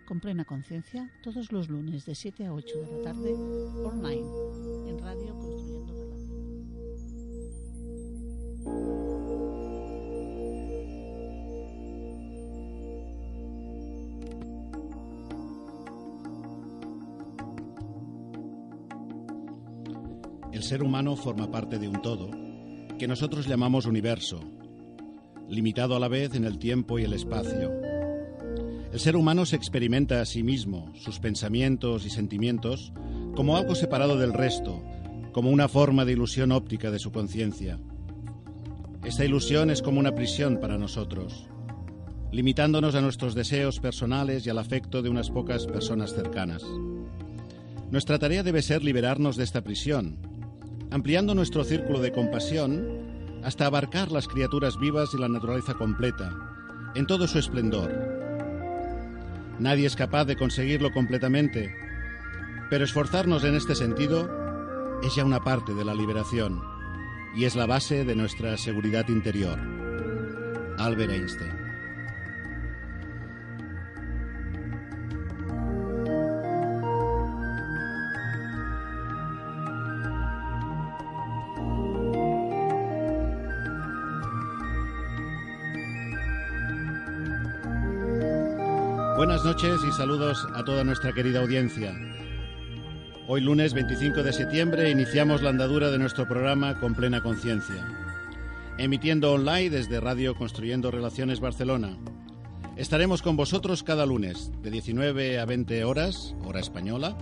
con plena conciencia, todos los lunes de 7 a 8 de la tarde, online, en Radio Construyendo Relaciones. El ser humano forma parte de un todo que nosotros llamamos universo, limitado a la vez en el tiempo y el espacio. El ser humano se experimenta a sí mismo, sus pensamientos y sentimientos, como algo separado del resto, como una forma de ilusión óptica de su conciencia. Esta ilusión es como una prisión para nosotros, limitándonos a nuestros deseos personales y al afecto de unas pocas personas cercanas. Nuestra tarea debe ser liberarnos de esta prisión, ampliando nuestro círculo de compasión hasta abarcar las criaturas vivas y la naturaleza completa, en todo su esplendor. Nadie es capaz de conseguirlo completamente, pero esforzarnos en este sentido es ya una parte de la liberación y es la base de nuestra seguridad interior. Albert Einstein. Buenas noches y saludos a toda nuestra querida audiencia. Hoy lunes 25 de septiembre iniciamos la andadura de nuestro programa Con Plena Conciencia, emitiendo online desde Radio Construyendo Relaciones Barcelona. Estaremos con vosotros cada lunes de 19 a 20 horas, hora española,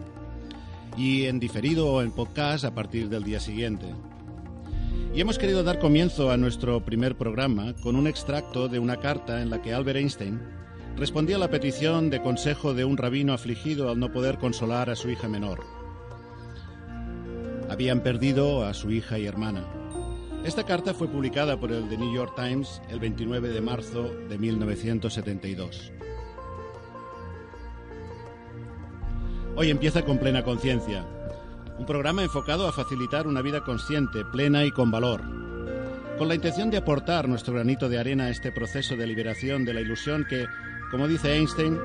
y en diferido o en podcast a partir del día siguiente. Y hemos querido dar comienzo a nuestro primer programa con un extracto de una carta en la que Albert Einstein respondía a la petición de consejo de un rabino afligido al no poder consolar a su hija menor. Habían perdido a su hija y hermana. Esta carta fue publicada por el The New York Times el 29 de marzo de 1972. Hoy empieza Con Plena Conciencia, un programa enfocado a facilitar una vida consciente, plena y con valor, con la intención de aportar nuestro granito de arena a este proceso de liberación de la ilusión que, como dice Einstein,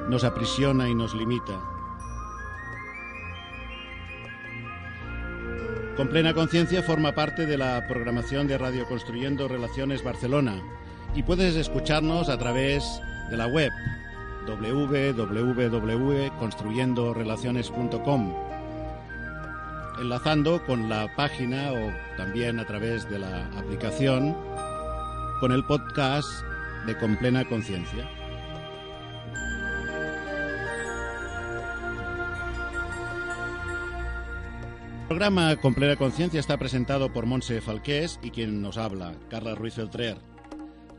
nos aprisiona y nos limita. Con Plena Conciencia forma parte de la programación de Radio Construyendo Relaciones Barcelona y puedes escucharnos a través de la web www.construyendorelaciones.com, enlazando con la página o también a través de la aplicación con el podcast de Con Plena Conciencia. El programa Con Plena Conciencia está presentado por Montse Falqués y quien nos habla, Carla Ruiz Feltrer.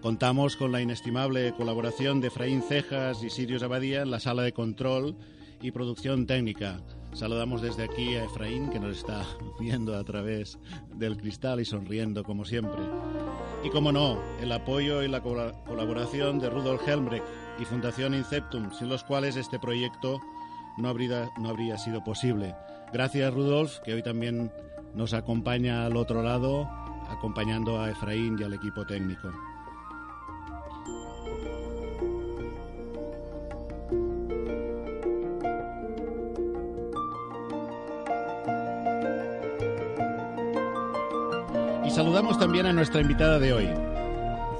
Contamos con la inestimable colaboración de Efraín Cejas y Sirius Abadía en la sala de control y producción técnica. Saludamos desde aquí a Efraín, que nos está viendo a través del cristal y sonriendo como siempre. Y como no, el apoyo y la colaboración de Rudolf Helmbrecht y Fundación Inceptum, sin los cuales este proyecto no habría sido posible. Gracias, Rudolf, que hoy también nos acompaña al otro lado, acompañando a Efraín y al equipo técnico. Y saludamos también a nuestra invitada de hoy,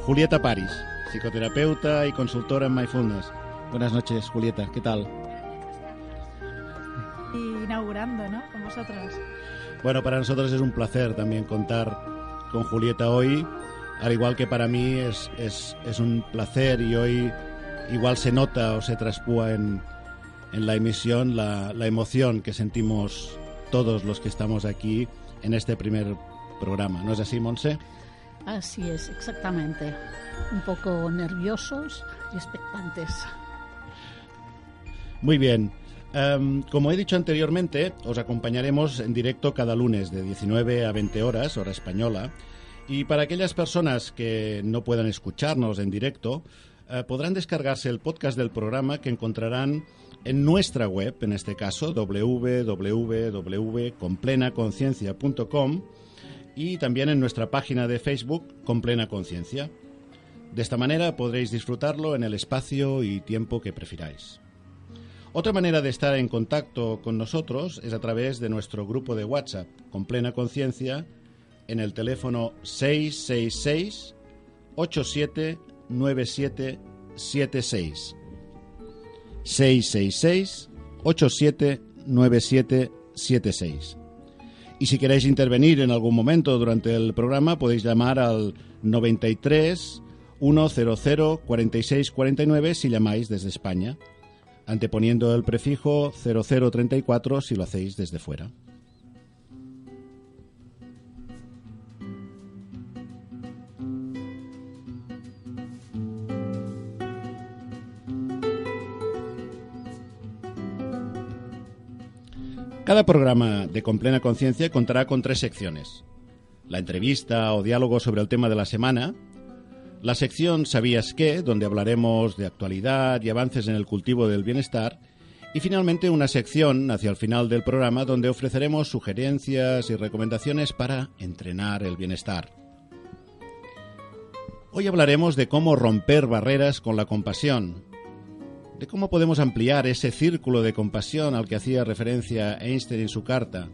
Julieta Paris, psicoterapeuta y consultora en Mindfulness. Buenas noches, Julieta, ¿qué tal? Inaugurando, ¿no? Con vosotros. Bueno, para nosotros es un placer también contar con Julieta hoy, al igual que para mí es un placer, y hoy igual se nota o se traspúa en la emisión la emoción que sentimos todos los que estamos aquí en este primer programa. ¿No es así, Montse? Así es, exactamente. Un poco nerviosos y expectantes. Muy bien. Como he dicho anteriormente, os acompañaremos en directo cada lunes de 19 a 20 horas, hora española, y para aquellas personas que no puedan escucharnos en directo, podrán descargarse el podcast del programa que encontrarán en nuestra web, en este caso www.conplenaconciencia.com, y también en nuestra página de Facebook Con Plena Conciencia. De esta manera podréis disfrutarlo en el espacio y tiempo que prefiráis. Otra manera de estar en contacto con nosotros es a través de nuestro grupo de WhatsApp, con plena conciencia, en el teléfono 666 87 9776. 666 87 9776. Y si queréis intervenir en algún momento durante el programa, podéis llamar al 93 100 46 49 si llamáis desde España, anteponiendo el prefijo 0034 si lo hacéis desde fuera. Cada programa de Con Plena Conciencia contará con 3 secciones: la entrevista o diálogo sobre el tema de la semana, la sección ¿Sabías qué?, donde hablaremos de actualidad y avances en el cultivo del bienestar, y finalmente una sección hacia el final del programa donde ofreceremos sugerencias y recomendaciones para entrenar el bienestar. Hoy hablaremos de cómo romper barreras con la compasión, de cómo podemos ampliar ese círculo de compasión al que hacía referencia Einstein en su carta.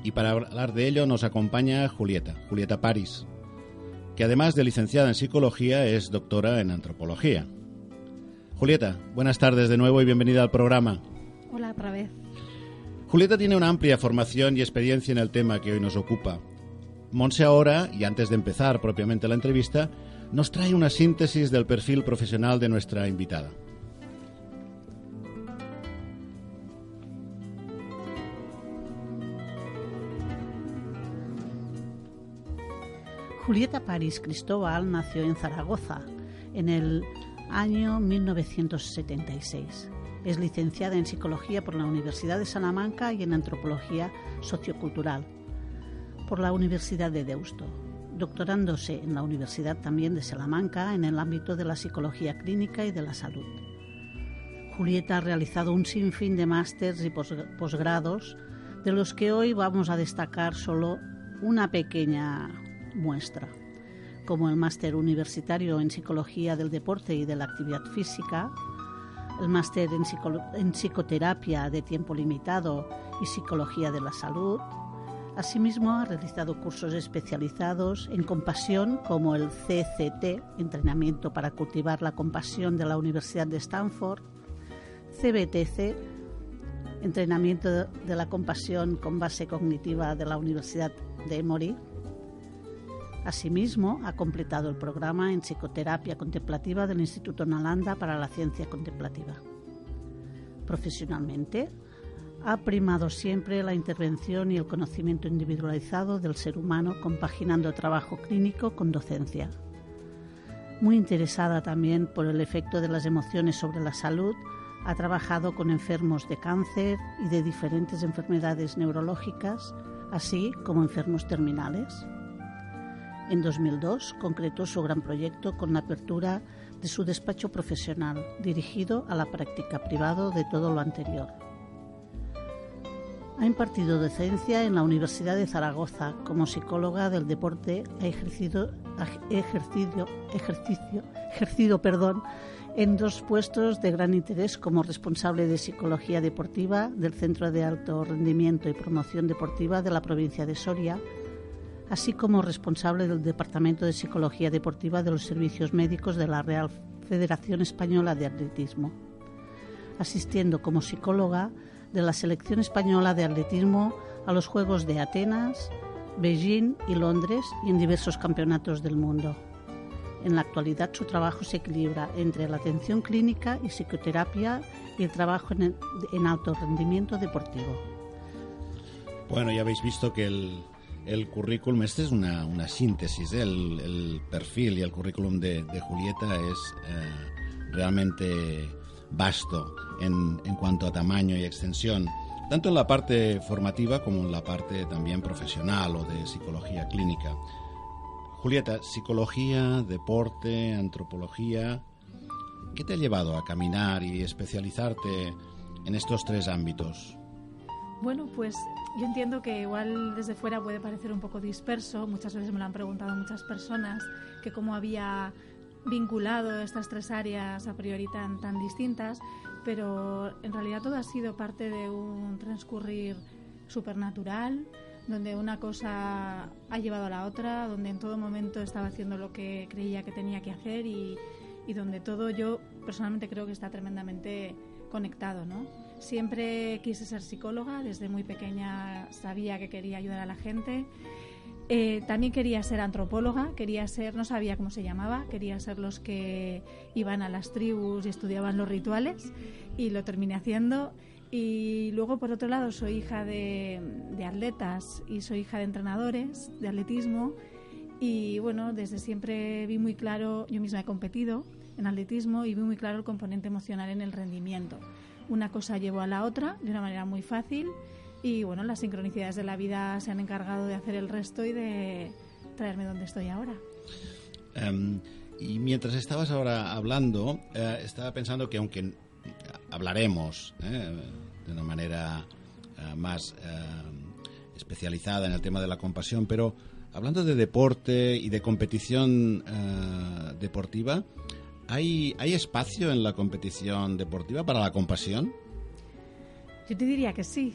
Y para hablar de ello nos acompaña Julieta Paris, que además de licenciada en psicología es doctora en antropología. Julieta, buenas tardes de nuevo y bienvenida al programa. Hola, otra vez. Julieta tiene una amplia formación y experiencia en el tema que hoy nos ocupa. Montse ahora, y antes de empezar propiamente la entrevista, nos trae una síntesis del perfil profesional de nuestra invitada. Julieta Paris Cristóbal nació en Zaragoza en el año 1976. Es licenciada en Psicología por la Universidad de Salamanca y en Antropología Sociocultural por la Universidad de Deusto, doctorándose en la Universidad también de Salamanca en el ámbito de la psicología clínica y de la salud. Julieta ha realizado un sinfín de másters y posgrados, de los que hoy vamos a destacar solo una pequeña muestra, como el máster universitario en Psicología del Deporte y de la Actividad Física, el máster en Psicoterapia de Tiempo Limitado y Psicología de la Salud. Asimismo, ha realizado cursos especializados en compasión, como el CCT, Entrenamiento para Cultivar la Compasión de la Universidad de Stanford, CBTC, Entrenamiento de la Compasión con Base Cognitiva de la Universidad de Emory. Asimismo, ha completado el programa en Psicoterapia Contemplativa del Instituto Nalanda para la Ciencia Contemplativa. Profesionalmente, ha primado siempre la intervención y el conocimiento individualizado del ser humano, compaginando trabajo clínico con docencia. Muy interesada también por el efecto de las emociones sobre la salud, ha trabajado con enfermos de cáncer y de diferentes enfermedades neurológicas, así como enfermos terminales. En 2002 concretó su gran proyecto con la apertura de su despacho profesional, dirigido a la práctica privada de todo lo anterior. Ha impartido docencia en la Universidad de Zaragoza como psicóloga del deporte. Ha ejercido en 2 puestos de gran interés como responsable de Psicología Deportiva del Centro de Alto Rendimiento y Promoción Deportiva de la provincia de Soria, así como responsable del Departamento de Psicología Deportiva de los Servicios Médicos de la Real Federación Española de Atletismo, asistiendo como psicóloga de la Selección Española de Atletismo a los Juegos de Atenas, Beijing y Londres y en diversos campeonatos del mundo. En la actualidad su trabajo se equilibra entre la atención clínica y psicoterapia y el trabajo en alto rendimiento deportivo. Bueno, ya habéis visto que el currículum, este es una síntesis, el perfil y el currículum de Julieta es realmente vasto en cuanto a tamaño y extensión, tanto en la parte formativa como en la parte también profesional o de psicología clínica. Julieta, psicología, deporte, antropología, ¿qué te ha llevado a caminar y especializarte en estos 3 ámbitos? Bueno, pues yo entiendo que igual desde fuera puede parecer un poco disperso. Muchas veces me lo han preguntado muchas personas, que cómo había vinculado estas 3 áreas a priori tan distintas, pero en realidad todo ha sido parte de un transcurrir supernatural, donde una cosa ha llevado a la otra, donde en todo momento estaba haciendo lo que creía que tenía que hacer y donde todo yo personalmente creo que está tremendamente conectado, ¿no? Siempre quise ser psicóloga, desde muy pequeña sabía que quería ayudar a la gente. También quería ser antropóloga, no sabía cómo se llamaba, quería ser los que iban a las tribus y estudiaban los rituales, y lo terminé haciendo. Y luego, por otro lado, soy hija de atletas y soy hija de entrenadores de atletismo, y bueno, desde siempre vi muy claro, yo misma he competido en atletismo y vi muy claro el componente emocional en el rendimiento. Una cosa llevó a la otra de una manera muy fácil. Y bueno, las sincronicidades de la vida se han encargado de hacer el resto y de traerme donde estoy ahora. Y mientras estabas ahora hablando, estaba pensando que aunque hablaremos de una manera más especializada en el tema de la compasión, pero hablando de deporte y de competición deportiva, ¿hay espacio en la competición deportiva para la compasión? Yo te diría que sí,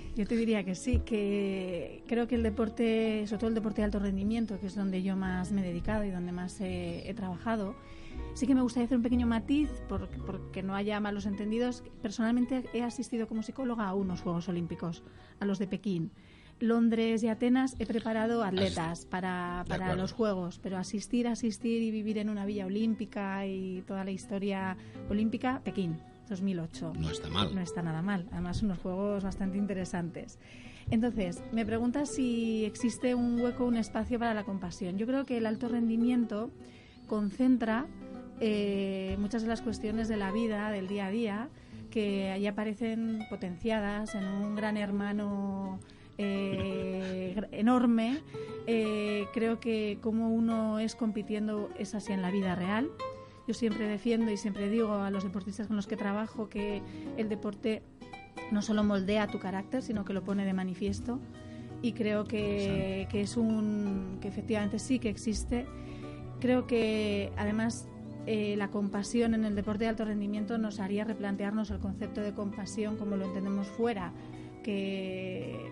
que creo que el deporte, sobre todo el deporte de alto rendimiento, que es donde yo más me he dedicado y donde más he trabajado, sí que me gustaría hacer un pequeño matiz, porque no haya malos entendidos. Personalmente he asistido como psicóloga a unos Juegos Olímpicos, a los de Pekín. Londres y Atenas he preparado atletas para los Juegos, pero asistir y vivir en una villa olímpica y toda la historia olímpica, Pekín. 2008. No está mal. No está nada mal. Además, unos juegos bastante interesantes. Entonces, me preguntas si existe un hueco, un espacio para la compasión. Yo creo que el alto rendimiento concentra muchas de las cuestiones de la vida, del día a día, que ahí aparecen potenciadas en un gran hermano enorme. Creo que como uno es compitiendo es así en la vida real. Yo siempre defiendo y siempre digo a los deportistas con los que trabajo que el deporte no solo moldea tu carácter, sino que lo pone de manifiesto, y creo que que efectivamente sí que existe. Creo que además la compasión en el deporte de alto rendimiento nos haría replantearnos el concepto de compasión como lo entendemos fuera, que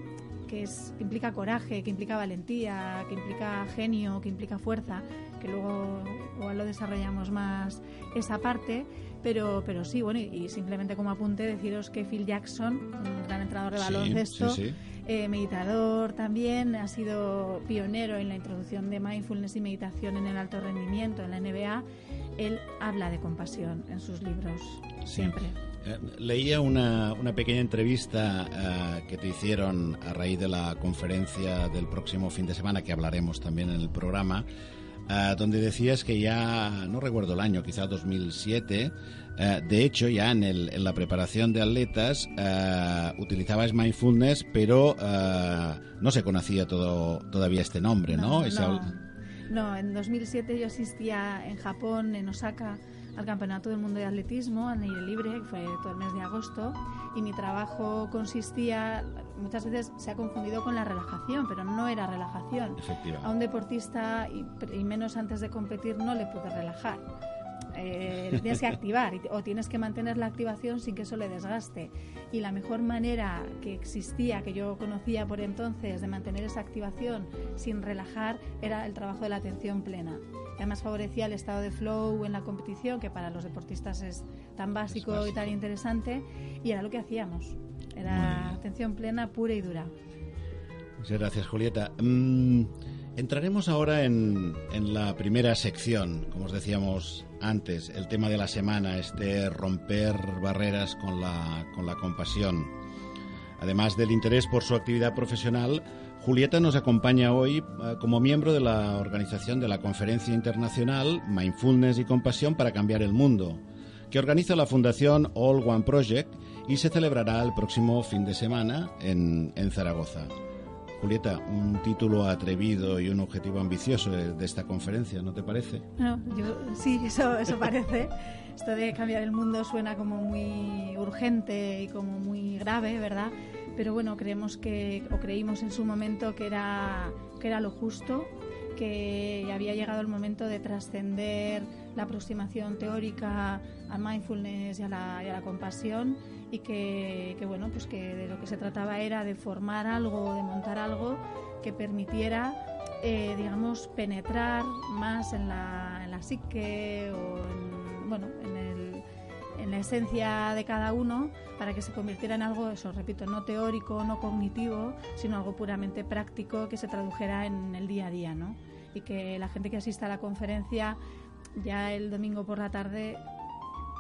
implica coraje, que implica valentía, que implica genio, que implica fuerza, que luego igual lo desarrollamos más esa parte, pero sí, bueno, y simplemente como apunte deciros que Phil Jackson, un gran entrenador de baloncesto, meditador también, ha sido pionero en la introducción de mindfulness y meditación en el alto rendimiento, en la NBA. Él habla de compasión en sus libros, siempre. Leía una pequeña entrevista que te hicieron a raíz de la conferencia del próximo fin de semana, que hablaremos también en el programa, donde decías que ya, no recuerdo el año, quizá 2007, de hecho ya en la preparación de atletas utilizabas mindfulness, pero no se conocía todavía este nombre, ¿no? No, en 2007 yo asistía en Japón, en Osaka, al Campeonato del Mundo de Atletismo, al aire libre, que fue todo el mes de agosto, y mi trabajo consistía, muchas veces se ha confundido con la relajación, pero no era relajación. A un deportista, y menos antes de competir, no le puedes relajar. Tienes que activar o tienes que mantener la activación sin que eso le desgaste, y la mejor manera que existía, que yo conocía por entonces, de mantener esa activación sin relajar era el trabajo de la atención plena. Además favorecía el estado de flow en la competición, que para los deportistas es tan básico y tan interesante, y era lo que hacíamos, era atención plena pura y dura. Muchas gracias, Julieta. Entraremos ahora en la primera sección, como os decíamos antes, el tema de la semana, romper barreras con la compasión. Además del interés por su actividad profesional, Julieta nos acompaña hoy como miembro de la organización de la Conferencia Internacional Mindfulness y Compasión para Cambiar el Mundo, que organiza la Fundación All One Project y se celebrará el próximo fin de semana en Zaragoza. Julieta, un título atrevido y un objetivo ambicioso de esta conferencia, ¿no te parece? No, sí, eso parece. Esto de cambiar el mundo suena como muy urgente y como muy grave, ¿verdad? Pero bueno, creímos en su momento que era lo justo, que había llegado el momento de trascender la aproximación teórica al mindfulness y a la compasión, y que bueno, pues que de lo que se trataba era de formar algo, de montar algo que permitiera digamos, penetrar más en la psique o en la esencia de cada uno, para que se convirtiera en algo, eso repito, no teórico, no cognitivo, sino algo puramente práctico que se tradujera en el día a día, ¿no? Y que la gente que asista a la conferencia ya el domingo por la tarde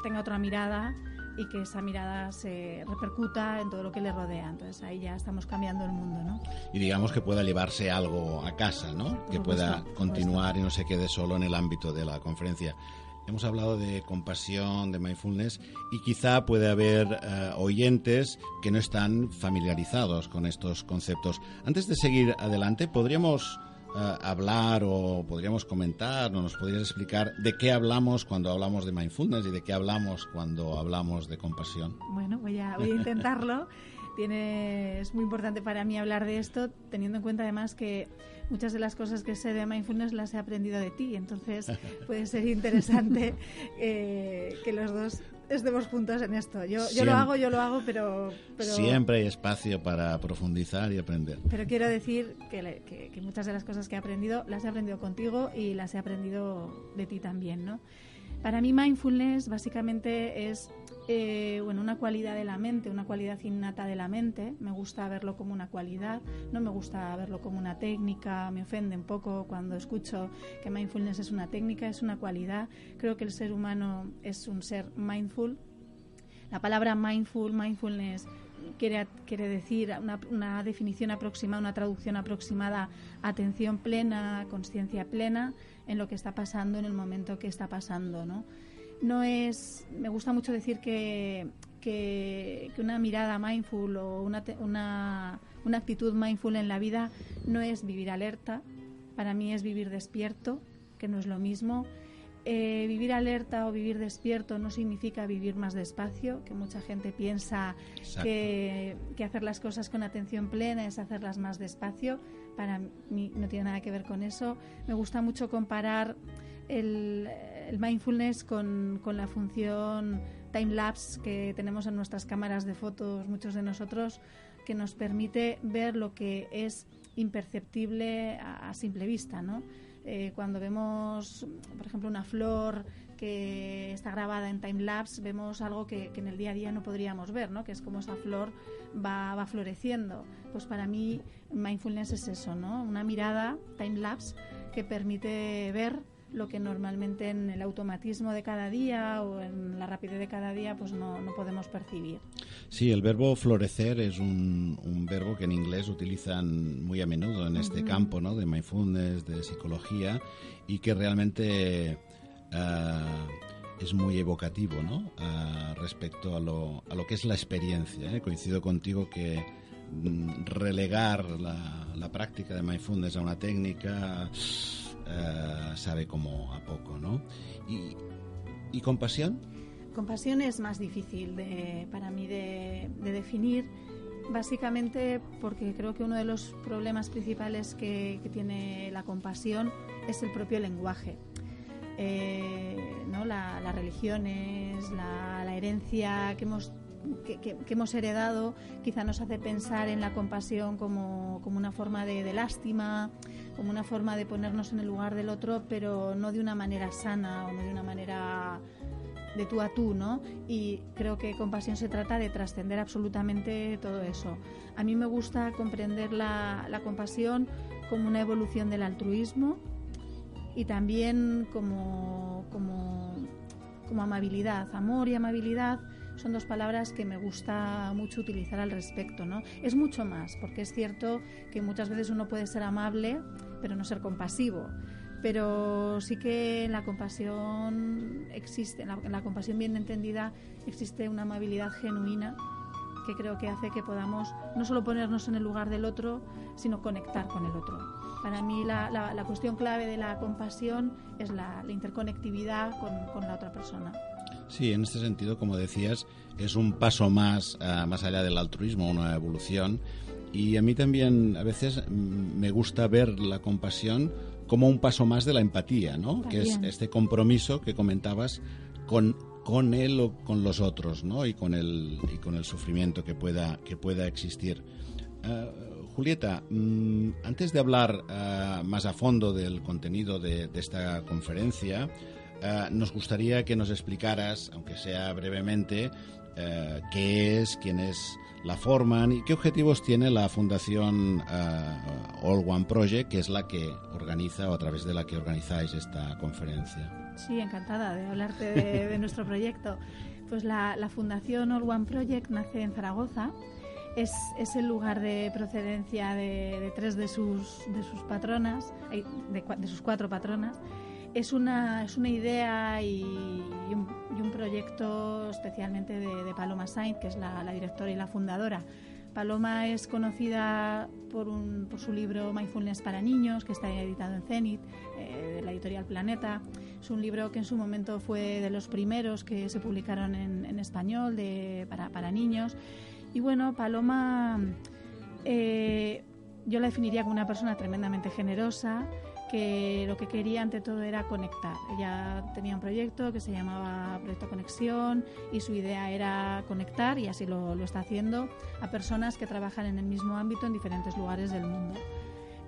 tenga otra mirada, y que esa mirada se repercuta en todo lo que le rodea. Entonces ahí ya estamos cambiando el mundo, ¿no? Y digamos que pueda llevarse algo a casa, ¿no? Que pueda continuar y no se quede solo en el ámbito de la conferencia. Hemos hablado de compasión, de mindfulness, y quizá puede haber oyentes que no están familiarizados con estos conceptos. Antes de seguir adelante, ¿podríamos hablar o podríamos comentar o nos podrías explicar de qué hablamos cuando hablamos de mindfulness y de qué hablamos cuando hablamos de compasión? Bueno, voy a intentarlo. Es muy importante para mí hablar de esto, teniendo en cuenta además que muchas de las cosas que sé de mindfulness las he aprendido de ti, entonces puede ser interesante que los dos estemos juntos en esto. Yo lo hago, pero... Siempre hay espacio para profundizar y aprender. Pero quiero decir que muchas de las cosas que he aprendido las he aprendido contigo y las he aprendido de ti también, ¿no? Para mí mindfulness básicamente es una cualidad de la mente, una cualidad innata de la mente. Me gusta verlo como una cualidad, no me gusta verlo como una técnica. Me ofende un poco cuando escucho que mindfulness es una técnica, es una cualidad. Creo que el ser humano es un ser mindful. La palabra mindfulness quiere decir una definición aproximada, una traducción aproximada: atención plena, consciencia plena en lo que está pasando, en el momento que está pasando, ¿no? Me gusta mucho decir que una mirada mindful o una actitud mindful en la vida no es vivir alerta. Para mí es vivir despierto, que no es lo mismo. Vivir alerta o vivir despierto no significa vivir más despacio, que mucha gente piensa que hacer las cosas con atención plena es hacerlas más despacio. Para mí no tiene nada que ver con eso. Me gusta mucho comparar el mindfulness con la función time-lapse que tenemos en nuestras cámaras de fotos, muchos de nosotros, que nos permite ver lo que es imperceptible a simple vista, ¿no? Cuando vemos, por ejemplo, una flor que está grabada en time-lapse, vemos algo que en el día a día no podríamos ver, ¿no? Que es como esa flor va floreciendo. Pues para mí mindfulness es eso, ¿no? Una mirada time-lapse que permite ver lo que normalmente en el automatismo de cada día o en la rapidez de cada día pues no podemos percibir. Sí, el verbo florecer es un verbo que en inglés utilizan muy a menudo en este campo, ¿no? De mindfulness, de psicología, y que realmente es muy evocativo, ¿no? Respecto a lo que es la experiencia, ¿eh? Coincido contigo que relegar la práctica de mindfulness a una técnica sabe como a poco, ¿no? ¿Y compasión? Compasión es más difícil para mí de definir, básicamente porque creo que uno de los problemas principales que tiene la compasión es el propio lenguaje. ¿No? Las religiones, la herencia que hemos heredado quizá nos hace pensar en la compasión como una forma de lástima, como una forma de ponernos en el lugar del otro, pero no de una manera sana o no de una manera de tú a tú, ¿no? Y creo que compasión se trata de trascender absolutamente todo eso. A mí me gusta comprender la compasión como una evolución del altruismo y también como amabilidad. Amor y amabilidad son dos palabras que me gusta mucho utilizar al respecto, ¿no? Es mucho más, porque es cierto que muchas veces uno puede ser amable, pero no ser compasivo. Pero sí que en la compasión existe, en la compasión bien entendida, existe una amabilidad genuina que creo que hace que podamos no solo ponernos en el lugar del otro, sino conectar con el otro. Para mí la cuestión clave de la compasión es la interconectividad con la otra persona. Sí, en este sentido, como decías, es un paso más allá del altruismo, una evolución. Y a mí también a veces me gusta ver la compasión como un paso más de la empatía, ¿no? Que es este compromiso que comentabas con él o con los otros, ¿no? Y con el sufrimiento que pueda existir. Julieta, antes de hablar más a fondo del contenido de esta conferencia, nos gustaría que nos explicaras, aunque sea brevemente, qué es, quiénes la forman y qué objetivos tiene la Fundación All One Project, que es la que organiza o a través de la que organizáis esta conferencia. Sí, encantada de hablarte de nuestro proyecto. Pues la Fundación All One Project nace en Zaragoza. Es el lugar de procedencia de tres de sus patronas, de sus 4 patronas. Es una idea y un proyecto especialmente de Paloma Sainz, que es la directora y la fundadora. Paloma es conocida por su libro Mindfulness para niños, que está editado en Zenit, de la editorial Planeta. Es un libro que en su momento fue de los primeros que se publicaron en español para niños. Y bueno, Paloma yo la definiría como una persona tremendamente generosa, que lo que quería ante todo era conectar. Ella tenía un proyecto que se llamaba Proyecto Conexión y su idea era conectar, y así lo está haciendo, a personas que trabajan en el mismo ámbito en diferentes lugares del mundo.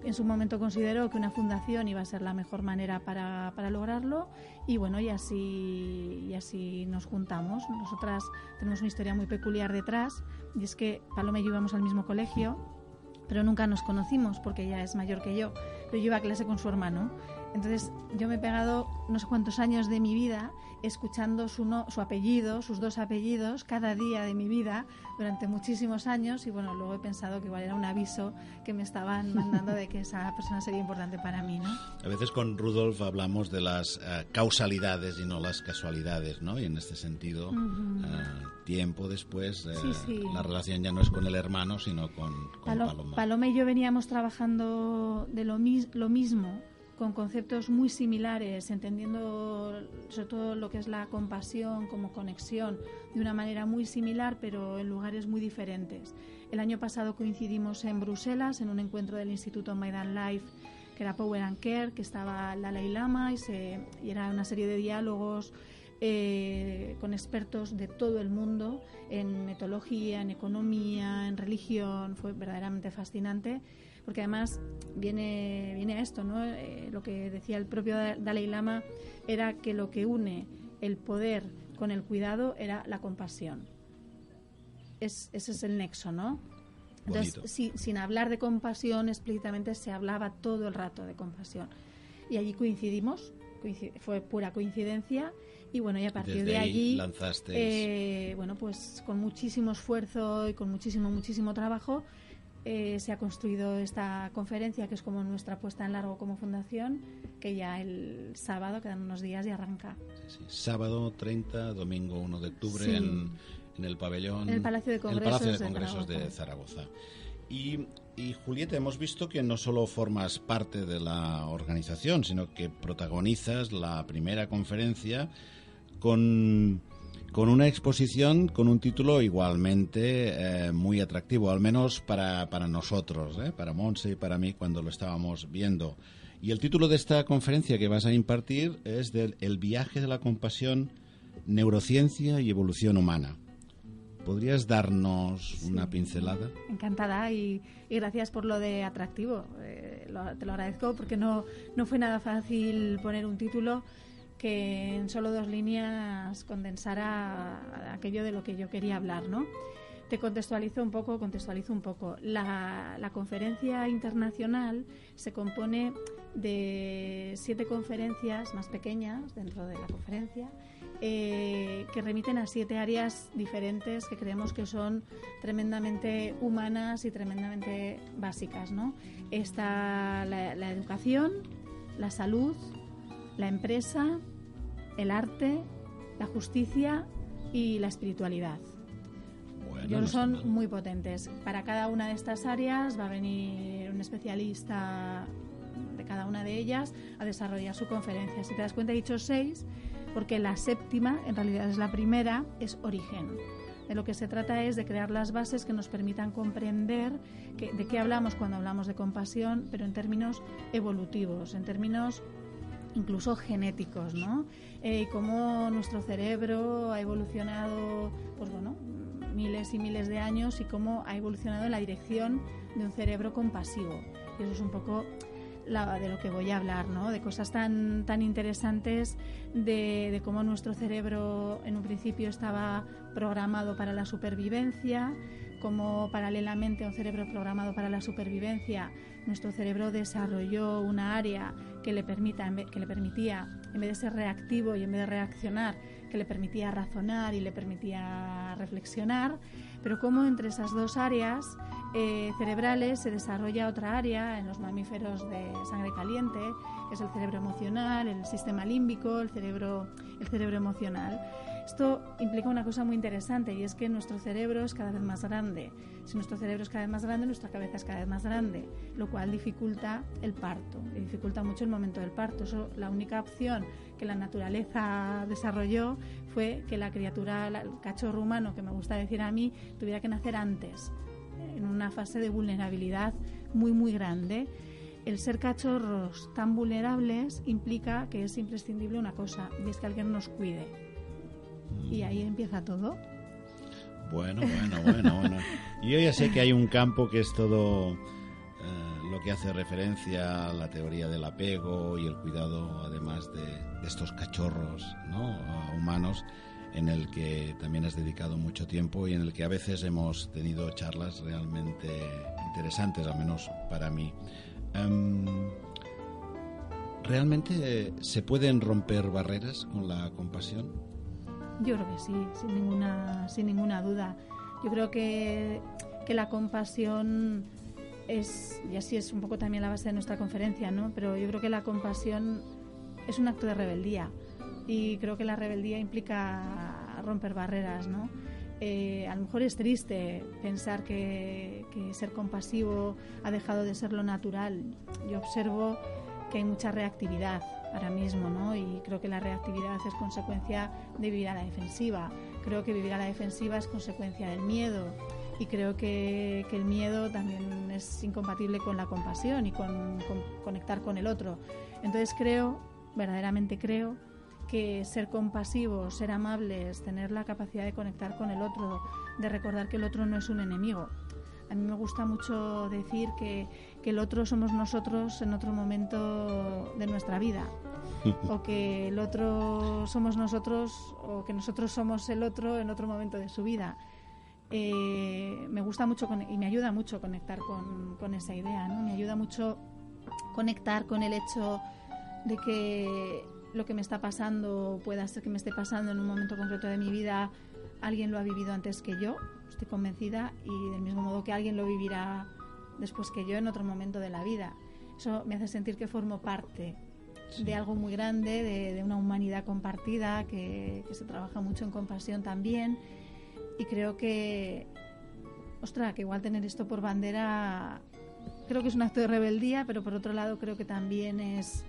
En su momento consideró que una fundación iba a ser la mejor manera para lograrlo, y bueno, y así nos juntamos. Nosotras tenemos una historia muy peculiar detrás, y es que Paloma y yo íbamos al mismo colegio, pero nunca nos conocimos porque ella es mayor que yo, pero yo iba a clase con su hermano. Entonces yo me he pegado no sé cuántos años de mi vida escuchando su apellido, sus 2 apellidos, cada día de mi vida durante muchísimos años, y bueno, luego he pensado que igual era un aviso que me estaban mandando de que esa persona sería importante para mí, ¿no? A veces con Rudolf hablamos de las causalidades y no las casualidades, ¿no? Y en este sentido, tiempo después, sí. La relación ya no es con el hermano, sino con Paloma. Paloma y yo veníamos trabajando de lo mismo, con conceptos muy similares, entendiendo sobre todo lo que es la compasión como conexión de una manera muy similar, pero en lugares muy diferentes. El año pasado coincidimos en Bruselas en un encuentro del Instituto Mind and Life, que era Power and Care, que estaba el Dalai Lama, y era una serie de diálogos con expertos de todo el mundo en etología, en economía, en religión. Fue verdaderamente fascinante, porque además viene a esto, ¿no? Lo que decía el propio Dalai Lama era que lo que une el poder con el cuidado era la compasión. Ese es el nexo, ¿no? Entonces, sin hablar de compasión explícitamente, se hablaba todo el rato de compasión. Y allí coincidimos, fue pura coincidencia. Y bueno, y a partir de allí lanzasteis, bueno, pues con muchísimo esfuerzo y con muchísimo trabajo, se ha construido esta conferencia, que es como nuestra puesta en largo como fundación, que ya el sábado, quedan unos días y arranca. Sí. Sábado 30, domingo 1 de octubre, sí. en el pabellón, en el Palacio de Congresos, de Zaragoza. Y Julieta, hemos visto que no solo formas parte de la organización, sino que protagonizas la primera conferencia con una exposición con un título igualmente muy atractivo, al menos para nosotros, para Montse y para mí cuando lo estábamos viendo. Y el título de esta conferencia que vas a impartir es El viaje de la compasión, neurociencia y evolución humana. ¿Podrías darnos una pincelada? Encantada, y gracias por lo de atractivo. Te lo agradezco, porque no fue nada fácil poner un título que en solo 2 líneas condensara aquello de lo que yo quería hablar, ¿no? Te contextualizo un poco. La conferencia internacional se compone de 7 conferencias más pequeñas dentro de la conferencia, que remiten a 7 áreas diferentes que creemos que son tremendamente humanas y tremendamente básicas, ¿no? Está la educación, la salud, la empresa, el arte, la justicia y la espiritualidad. Bueno, son muy potentes. Para cada una de estas áreas va a venir un especialista de cada una de ellas a desarrollar su conferencia. Si te das cuenta, he dicho 6, porque la 7ª, en realidad es la primera, es origen. De lo que se trata es de crear las bases que nos permitan comprender de qué hablamos cuando hablamos de compasión, pero en términos evolutivos, en términos incluso genéticos, ¿no? Y cómo nuestro cerebro ha evolucionado, pues bueno, miles y miles de años, y cómo ha evolucionado en la dirección de un cerebro compasivo. Y eso es un poco de lo que voy a hablar, ¿no? De cosas tan interesantes, de cómo nuestro cerebro en un principio estaba programado para la supervivencia, como paralelamente a un cerebro programado para la supervivencia, nuestro cerebro desarrolló una área que le permitía, en vez de ser reactivo y en vez de reaccionar, que le permitía razonar y le permitía reflexionar, pero como entre esas dos áreas cerebrales se desarrolla otra área en los mamíferos de sangre caliente, que es el cerebro emocional, el sistema límbico, el cerebro emocional. Esto implica una cosa muy interesante, y es que nuestro cerebro es cada vez más grande. Si nuestro cerebro es cada vez más grande, nuestra cabeza es cada vez más grande, lo cual dificulta el parto, y dificulta mucho el momento del parto. Eso, la única opción que la naturaleza desarrolló fue que la criatura, el cachorro humano, que me gusta decir a mí, tuviera que nacer antes, en una fase de vulnerabilidad muy grande. El ser cachorros tan vulnerables implica que es imprescindible una cosa, y es que alguien nos cuide. Y ahí empieza todo. Bueno. Yo ya sé que hay un campo que es todo lo que hace referencia a la teoría del apego y el cuidado, además de estos cachorros, ¿no?, humanos, en el que también has dedicado mucho tiempo y en el que a veces hemos tenido charlas realmente interesantes, al menos para mí. ¿Realmente se pueden romper barreras con la compasión? Yo creo que sí, sin ninguna duda. Yo creo que la compasión es, y así es un poco también la base de nuestra conferencia, ¿no? Pero yo creo que la compasión es un acto de rebeldía, y creo que la rebeldía implica romper barreras, ¿no? A lo mejor es triste pensar que ser compasivo ha dejado de ser lo natural. Yo observo que hay mucha reactividad ahora mismo, ¿no? Y creo que la reactividad es consecuencia de vivir a la defensiva. Creo que vivir a la defensiva es consecuencia del miedo, y creo que el miedo también es incompatible con la compasión y con conectar con el otro. Entonces verdaderamente creo que ser compasivos, ser amables, tener la capacidad de conectar con el otro, de recordar que el otro no es un enemigo. A mí me gusta mucho decir que el otro somos nosotros en otro momento de nuestra vida, o que el otro somos nosotros, o que nosotros somos el otro en otro momento de su vida. Me gusta mucho y me ayuda mucho conectar con esa idea, ¿no? Me ayuda mucho conectar con el hecho de que lo que me está pasando pueda ser que me esté pasando en un momento concreto de mi vida. Alguien lo ha vivido antes que yo, estoy convencida, y del mismo modo que alguien lo vivirá después que yo en otro momento de la vida. Eso me hace sentir que formo parte de algo muy grande, de una humanidad compartida, que se trabaja mucho en compasión también. Y creo que igual tener esto por bandera, creo que es un acto de rebeldía, pero por otro lado creo que también es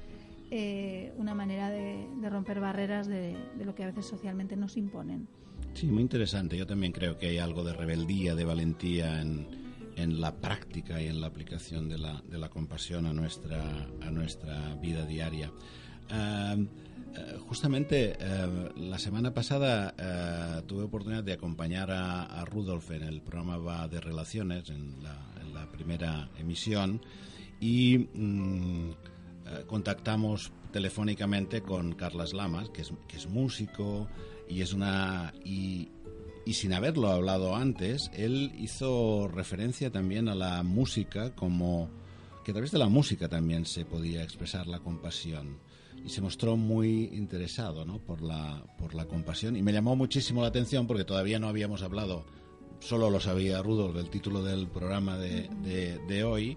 una manera de romper barreras de lo que a veces socialmente nos imponen. Sí, muy interesante. Yo también creo que hay algo de rebeldía, de valentía en la práctica y en la aplicación de la compasión a nuestra vida diaria. Justamente la semana pasada tuve oportunidad de acompañar a Rudolf en el programa Va de Relaciones, en la primera emisión, y contactamos telefónicamente con Carles Lamas, que es músico, y sin haberlo hablado antes, él hizo referencia también a la música, como que a través de la música también se podía expresar la compasión, y se mostró muy interesado, ¿no?, por la compasión, y me llamó muchísimo la atención porque todavía no habíamos hablado, solo lo sabía Rudolf, del título del programa de hoy,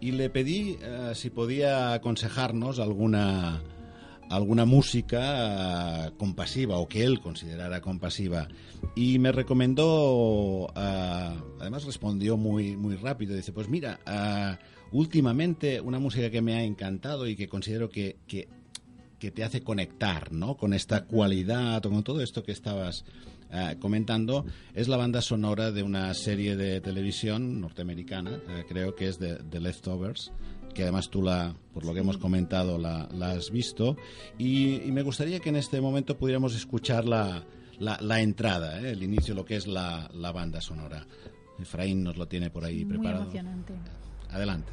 y le pedí si podía aconsejarnos alguna música compasiva, o que él considerara compasiva, y me recomendó, además respondió muy rápido, dice, pues mira, últimamente una música que me ha encantado y que considero que te hace conectar, ¿no?, con esta cualidad, o con todo esto que estabas comentando, es la banda sonora de una serie de televisión norteamericana, creo que es The Leftovers, que además tú, por lo que hemos comentado, la has visto, y me gustaría que en este momento pudiéramos escuchar la entrada, el inicio, lo que es la banda sonora. Efraín nos lo tiene por ahí preparado. Muy emocionante. Adelante.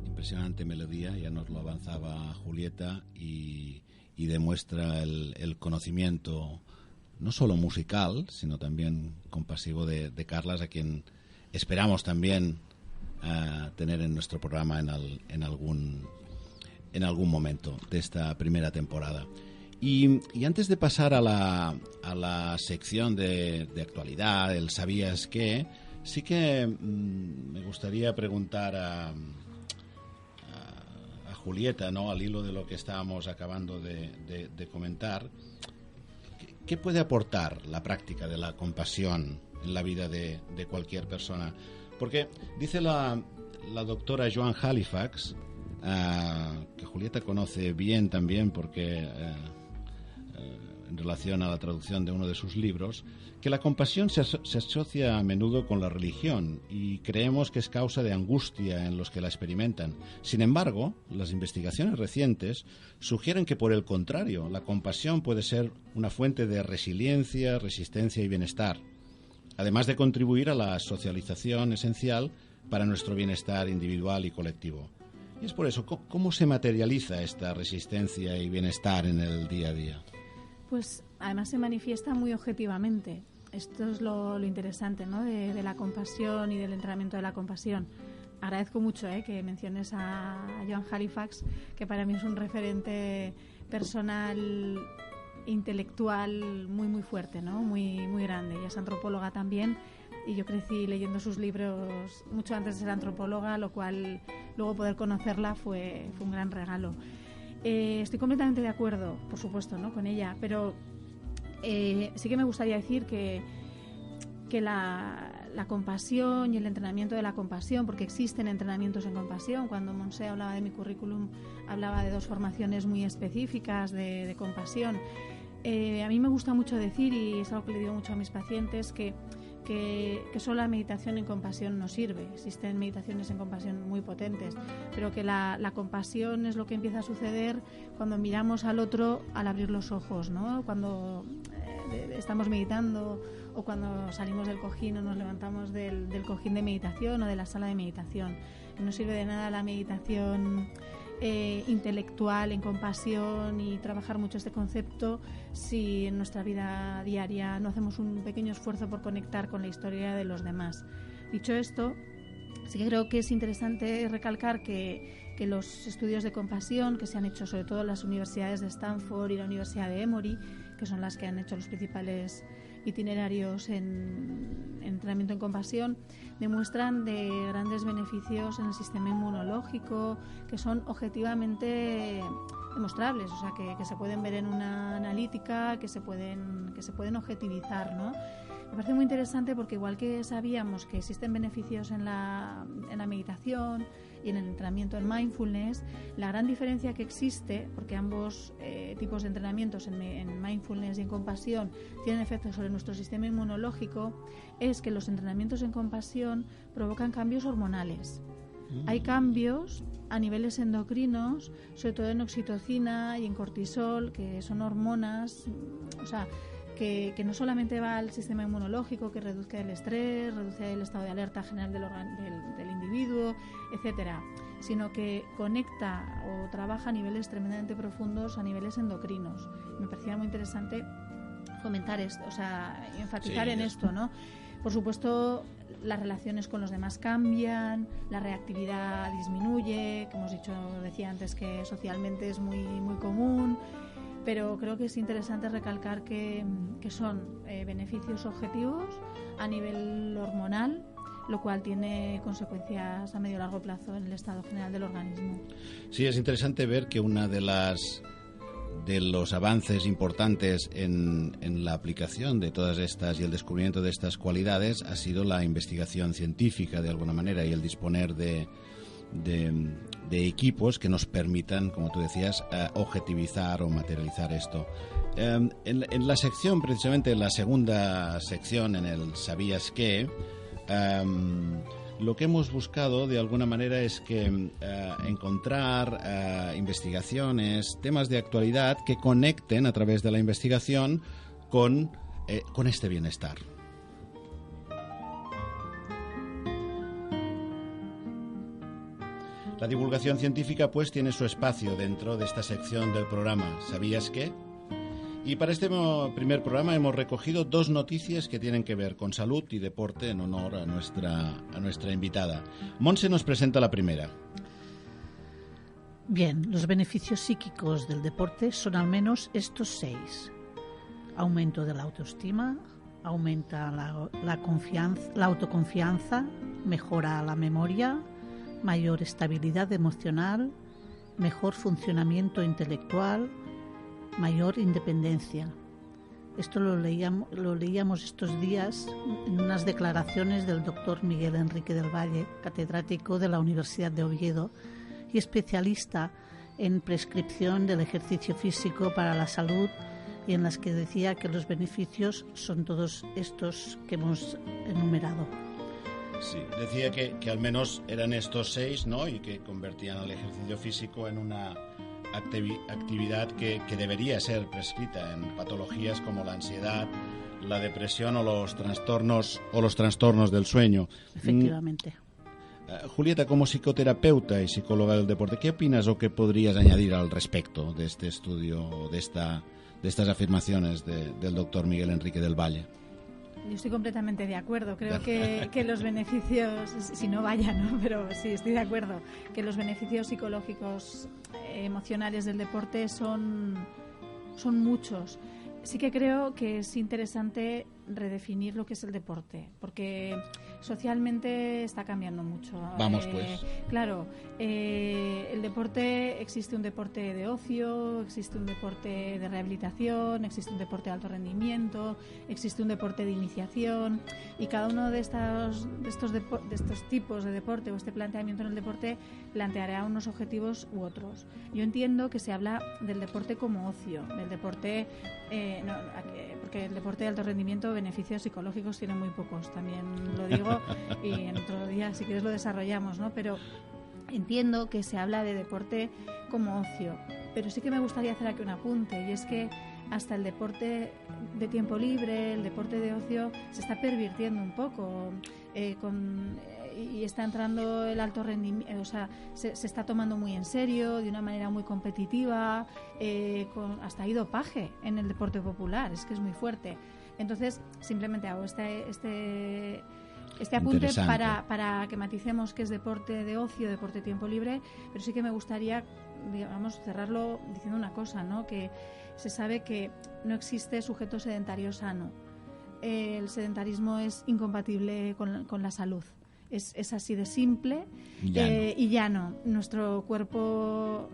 Impresionante melodía, ya nos lo avanzaba Julieta, y demuestra el conocimiento no solo musical, sino también compasivo de Carlas, a quien esperamos también tener en nuestro programa en algún momento de esta primera temporada. Y antes de pasar a la sección de actualidad, el ¿sabías qué?, sí que me gustaría preguntar a Julieta, ¿no?, al hilo de lo que estábamos acabando de comentar, ¿qué puede aportar la práctica de la compasión en la vida de cualquier persona? Porque dice la doctora Joan Halifax, que Julieta conoce bien también porque en relación a la traducción de uno de sus libros, que la compasión se asocia a menudo con la religión y creemos que es causa de angustia en los que la experimentan. Sin embargo, las investigaciones recientes sugieren que, por el contrario, la compasión puede ser una fuente de resiliencia, resistencia y bienestar, además de contribuir a la socialización esencial para nuestro bienestar individual y colectivo. Y es por eso, ¿cómo se materializa esta resistencia y bienestar en el día a día? Pues además se manifiesta muy objetivamente. Esto es lo interesante, ¿no?, de la compasión y del entrenamiento de la compasión. Agradezco mucho que menciones a Joan Halifax, que para mí es un referente personal, intelectual muy muy fuerte, ¿no?, muy muy grande. Ella es antropóloga también, y yo crecí leyendo sus libros mucho antes de ser antropóloga, lo cual luego poder conocerla fue un gran regalo. Estoy completamente de acuerdo, por supuesto, ¿no?, con ella, pero sí que me gustaría decir que la compasión y el entrenamiento de la compasión, porque existen entrenamientos en compasión. Cuando Montse hablaba de mi currículum, hablaba de 2 formaciones muy específicas de compasión. A mí me gusta mucho decir, y es algo que le digo mucho a mis pacientes, que solo la meditación en compasión no sirve. Existen meditaciones en compasión muy potentes, pero que la compasión es lo que empieza a suceder cuando miramos al otro al abrir los ojos, ¿no? Cuando estamos meditando, o cuando salimos del cojín o nos levantamos del cojín de meditación o de la sala de meditación. No sirve de nada la meditación intelectual en compasión y trabajar mucho este concepto si en nuestra vida diaria no hacemos un pequeño esfuerzo por conectar con la historia de los demás. Dicho esto, sí que creo que es interesante recalcar que los estudios de compasión que se han hecho sobre todo en las universidades de Stanford y la Universidad de Emory, que son las que han hecho los principales itinerarios en entrenamiento en compasión, demuestran de grandes beneficios en el sistema inmunológico, que son objetivamente demostrables, o sea, que se pueden ver en una analítica, que se pueden objetivizar, ¿no? Me parece muy interesante porque igual que sabíamos que existen beneficios en la meditación y en el entrenamiento en mindfulness, la gran diferencia que existe, porque ambos tipos de entrenamientos en mindfulness y en compasión tienen efectos sobre nuestro sistema inmunológico, es que los entrenamientos en compasión provocan cambios hormonales. Hay cambios a niveles endocrinos, sobre todo en oxitocina y en cortisol, que son hormonas, o sea, que no solamente va al sistema inmunológico, que reduzca el estrés, reduce el estado de alerta general del individuo, etcétera, sino que conecta o trabaja a niveles tremendamente profundos, a niveles endocrinos. Me parecía muy interesante comentar esto, o sea, enfatizar en esto, ¿no? Por supuesto, las relaciones con los demás cambian, la reactividad disminuye, que decía antes que socialmente es muy, muy común, pero creo que es interesante recalcar que son beneficios objetivos a nivel hormonal, lo cual tiene consecuencias a medio y largo plazo en el estado general del organismo. Sí, es interesante ver que una de los avances importantes en la aplicación de todas estas y el descubrimiento de estas cualidades ha sido la investigación científica, de alguna manera, y el disponer de equipos que nos permitan, como tú decías, objetivizar o materializar esto. En la sección, precisamente en la segunda sección, en el ¿Sabías qué?, lo que hemos buscado de alguna manera es que encontrar investigaciones, temas de actualidad que conecten a través de la investigación con este bienestar. La divulgación científica, pues, tiene su espacio dentro de esta sección del programa ¿Sabías qué? Y para este primer programa hemos recogido 2 noticias que tienen que ver con salud y deporte en honor a nuestra invitada. Montse nos presenta la primera. Bien, los beneficios psíquicos del deporte son al menos estos 6. Aumento de la autoestima, aumenta la autoconfianza, mejora la memoria, mayor estabilidad emocional, mejor funcionamiento intelectual, mayor independencia. Esto lo leíamos estos días en unas declaraciones del doctor Miguel Enrique del Valle, catedrático de la Universidad de Oviedo y especialista en prescripción del ejercicio físico para la salud, y en las que decía que los beneficios son todos estos que hemos enumerado. Sí, decía que al menos eran estos 6, ¿no? Y que convertían al ejercicio físico en una actividad que debería ser prescrita en patologías como la ansiedad, la depresión o los trastornos del sueño. Efectivamente. Julieta, como psicoterapeuta y psicóloga del deporte, ¿qué opinas o qué podrías añadir al respecto de este estudio, de estas afirmaciones del doctor Miguel Enrique del Valle? Yo estoy completamente de acuerdo. Creo que los beneficios, si no vaya, ¿no? Pero sí, estoy de acuerdo, que los beneficios psicológicos, emocionales del deporte son muchos. Sí que creo que es interesante redefinir lo que es el deporte, porque socialmente está cambiando mucho. Vamos, pues. Claro, el deporte, existe un deporte de ocio, existe un deporte de rehabilitación, existe un deporte de alto rendimiento, existe un deporte de iniciación, y cada uno de estos tipos de deporte o este planteamiento en el deporte planteará unos objetivos u otros. Yo entiendo que se habla del deporte como ocio, del deporte, porque el deporte de alto rendimiento beneficios psicológicos tiene muy pocos, también lo digo, y en otro día si quieres lo desarrollamos, ¿no? Pero entiendo que se habla de deporte como ocio, pero sí que me gustaría hacer aquí un apunte, y es que hasta el deporte de tiempo libre, el deporte de ocio, se está pervirtiendo un poco y está entrando el alto rendimiento, o sea, se está tomando muy en serio, de una manera muy competitiva, hasta hay dopaje en el deporte popular, es que es muy fuerte. Entonces, simplemente hago este apunte para que maticemos que es deporte de ocio, deporte de tiempo libre, pero sí que me gustaría, digamos, cerrarlo diciendo una cosa, ¿no? Que se sabe que no existe sujeto sedentario sano. El sedentarismo es incompatible con la salud. Es así de simple y llano. Nuestro cuerpo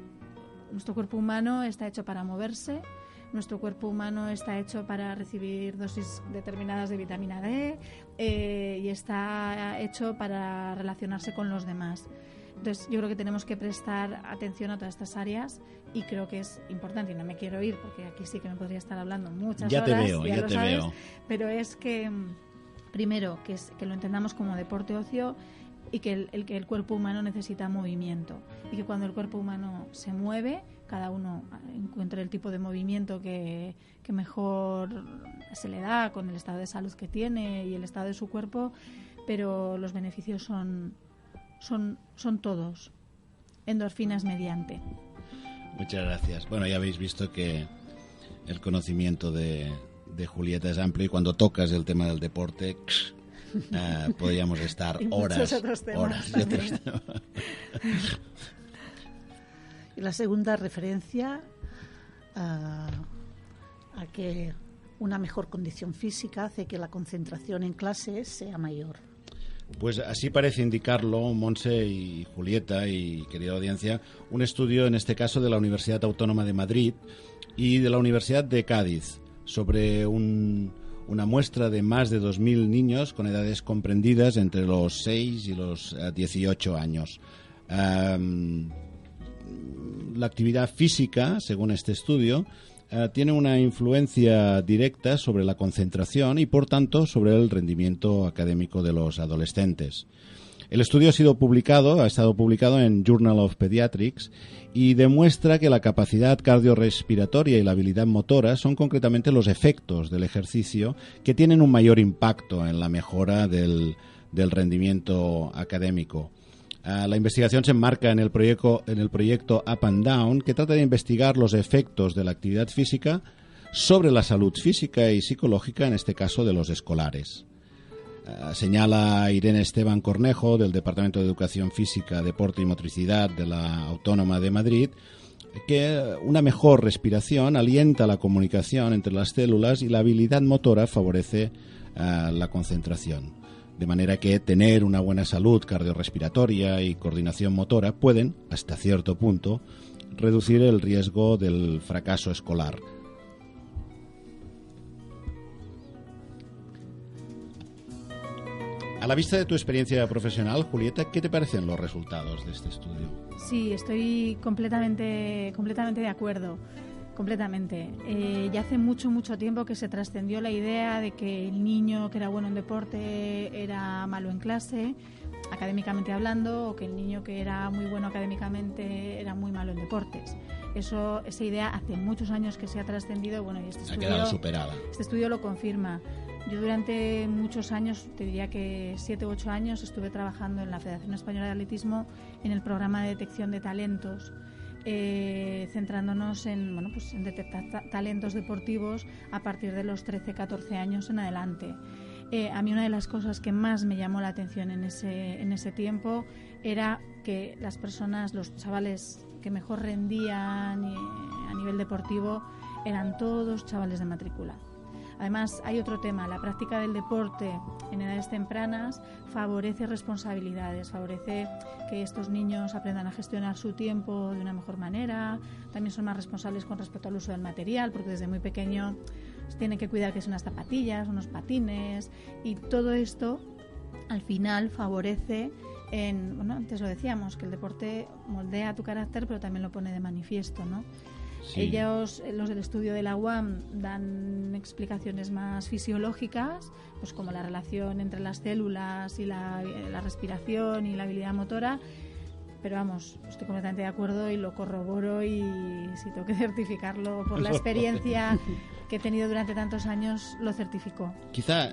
humano está hecho para moverse, nuestro cuerpo humano está hecho para recibir dosis determinadas de vitamina D y está hecho para relacionarse con los demás. Entonces yo creo que tenemos que prestar atención a todas estas áreas y creo que es importante, y no me quiero ir porque aquí sí que me podría estar hablando muchas ya horas, ya te veo. Pero es que primero que lo entendamos como deporte ocio y que el cuerpo humano necesita movimiento y que cuando el cuerpo humano se mueve, cada uno encuentra el tipo de movimiento que mejor se le da con el estado de salud que tiene y el estado de su cuerpo, pero los beneficios son todos, endorfinas mediante. Muchas gracias. Bueno, ya habéis visto que el conocimiento de Julieta es amplio y cuando tocas el tema del deporte podríamos estar horas. Y la segunda referencia a que una mejor condición física hace que la concentración en clase sea mayor. Pues así parece indicarlo, Montse y Julieta y querida audiencia, un estudio en este caso de la Universidad Autónoma de Madrid y de la Universidad de Cádiz sobre una muestra de más de 2.000 niños con edades comprendidas entre los 6 y los 18 años. La actividad física, según este estudio, tiene una influencia directa sobre la concentración y, por tanto, sobre el rendimiento académico de los adolescentes. El estudio ha estado publicado en Journal of Pediatrics y demuestra que la capacidad cardiorrespiratoria y la habilidad motora son concretamente los efectos del ejercicio que tienen un mayor impacto en la mejora del rendimiento académico. La investigación se enmarca en el proyecto Up and Down, que trata de investigar los efectos de la actividad física sobre la salud física y psicológica, en este caso de los escolares. Señala Irene Esteban Cornejo, del Departamento de Educación Física, Deporte y Motricidad de la Autónoma de Madrid, que una mejor respiración alienta la comunicación entre las células y la habilidad motora favorece la concentración. De manera que tener una buena salud cardiorrespiratoria y coordinación motora pueden, hasta cierto punto, reducir el riesgo del fracaso escolar. A la vista de tu experiencia profesional, Julieta, ¿qué te parecen los resultados de este estudio? Sí, estoy completamente de acuerdo. Completamente. Ya hace mucho tiempo que se trascendió la idea de que el niño que era bueno en deporte era malo en clase, académicamente hablando, o que el niño que era muy bueno académicamente era muy malo en deportes. Esa idea hace muchos años que se ha trascendido, bueno, y este estudio ha quedado superada. Este estudio lo confirma. Yo durante muchos años, te diría que 7 u 8 años, estuve trabajando en la Federación Española de Atletismo en el programa de detección de talentos. Centrándonos en detectar talentos deportivos a partir de los 13-14 años en adelante. A mí una de las cosas que más me llamó la atención en ese tiempo era que las personas, los chavales que mejor rendían a nivel deportivo eran todos chavales de matrícula. Además, hay otro tema, la práctica del deporte en edades tempranas favorece responsabilidades, favorece que estos niños aprendan a gestionar su tiempo de una mejor manera, también son más responsables con respecto al uso del material, porque desde muy pequeño tienen que cuidar que son unas zapatillas, unos patines, y todo esto al final favorece antes lo decíamos, que el deporte moldea tu carácter, pero también lo pone de manifiesto, ¿no? Sí. Ellos, los del estudio de la UAM, dan explicaciones más fisiológicas, pues como la relación entre las células y la respiración y la habilidad motora, pero vamos, estoy completamente de acuerdo y lo corroboro, y si tengo que certificarlo por la experiencia que he tenido durante tantos años, lo certifico. Quizá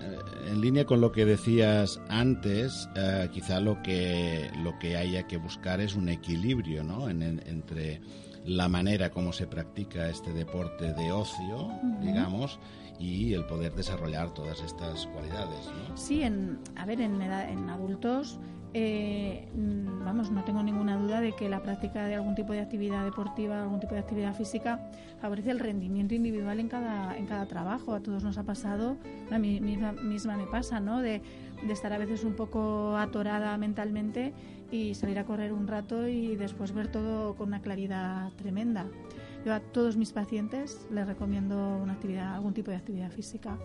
en línea con lo que decías antes, quizá lo que haya que buscar es un equilibrio, ¿no? entre la manera como se practica este deporte de ocio, digamos, y el poder desarrollar todas estas cualidades, ¿no? Sí, en adultos, no tengo ninguna duda de que la práctica de algún tipo de actividad deportiva, algún tipo de actividad física, favorece el rendimiento individual en cada trabajo. A todos nos ha pasado, a mí misma me pasa, ¿no? De estar a veces un poco atorada mentalmente y salir a correr un rato y después ver todo con una claridad tremenda. Yo a todos mis pacientes les recomiendo algún tipo de actividad física,